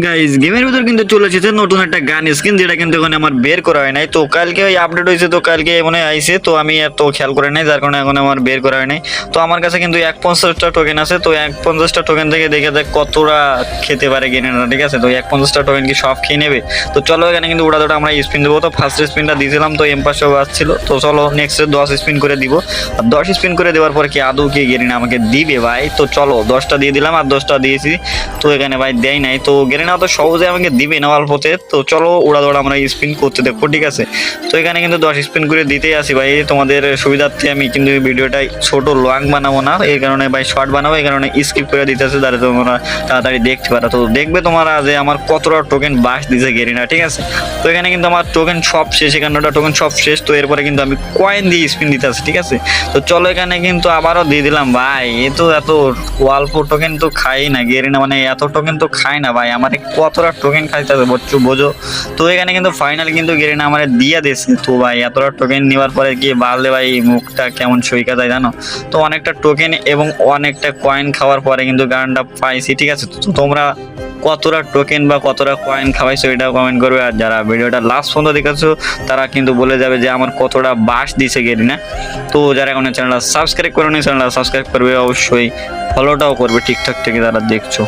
Guys গেমের ভিতর কিন্তু চলে এসেছে নতুন একটা গান স্কিন, যেটা কিন্তু এখন আমার বের করা হয় নাই। তো কালকে ওই আপডেট হয়েছে, তো কালকে মনে হয় আইছে, তো আমি এত খেয়াল করে নাই, যার কারণে এখন আমার বের করা হয় নাই। তো আমার কাছে কিন্তু 150টা টোকেন আছে। তো 150টা টোকেন থেকে দেখে যাক কতটা খেতে পারে গেনেরা, ঠিক আছে। তো 150টা টোকেন কি সব খেয়ে নেবে? তো চলো এখানে কিন্তু উড়া দৌড়া আমরা স্পিন দেবো। তো ফার্স্ট স্পিনটা দিয়েছিলাম, তো এমপাশেও আসছিল। তো চলো নেক্সট 10 স্পিন করে দিব। আর 10 স্পিন করে দেওয়ার পর কি আদৌ কি গেরিনা আমাকে দিবে ভাই? তো চলো 10টা দিয়ে দিলাম আর 10টা দিয়েছি। তো এখানে ভাই দেয় নাই, তো গেরিনা তো সহজে আমাকে দিবে না অল্পতে। তো চলো উড়া দৌড়া আমরা স্পিন করতে দেখো, ঠিক আছে। তো এখানে কিন্তু 10 স্পিন করে দিতেই আসি ভাই, তোমাদের সুবিধার্থে আমি কিন্তু ভিডিওটা ছোট লং বানাবো না, এই কারণে ভাই শর্ট বানাবো, এই কারণে স্কিপ করে দিতেছে, যাতে তোমরা তাড়াতাড়ি দেখতে পারো। তো দেখবে তোমরা যে আমার কতটা টোকেন বাস দিছে গেরিনা, ঠিক আছে। তো এখানে কিন্তু আমার টোকেন সব শেষ, 51টা টোকেন সব শেষ। তো এরপরে কিন্তু আমি কয়েন দিয়ে স্পিন দিতে আসি, ঠিক আছে। তো চলো এখানে কিন্তু আবারও দিয়ে দিলাম ভাই। এ তো এত অল্প টোকেন তো খাই না গেরিনা, মানে এত টোকেন তো খাই না ভাই, আমার কতটা টোকেন খাইতে হবে বোঝো। তো এখানে কিন্তু ফাইনাল কিন্তু গেরিনা আমার দিয়ে দিয়েছে। তো ভাই এতটা টোকেন নেওয়ার পরে কি বাড়লে ভাই মুখটা কেমন সইকা যায় জানো। তো অনেকটা টোকেন এবং অনেকটা কয়েন খাওয়ার পরে কিন্তু গানটা পাইছি, ঠিক আছে। তো তোমরা কতটা টোকেন বা কতটা কয়েন খাওয়াইছো এটাও কমেন্ট করবে। আর যারা ভিডিওটা লাস্ট পর্যন্ত দেখেছো তারা কিন্তু বলে যাবে যে আমার কতটা বাস দিছে গেরিনা। তো যারা এখন চ্যানেলটা সাবস্ক্রাইব করেনি, চ্যানেলটা সাবস্ক্রাইব করবে, অবশ্যই ফলোটাও করবে ঠিকঠাক থেকে যারা দেখছো।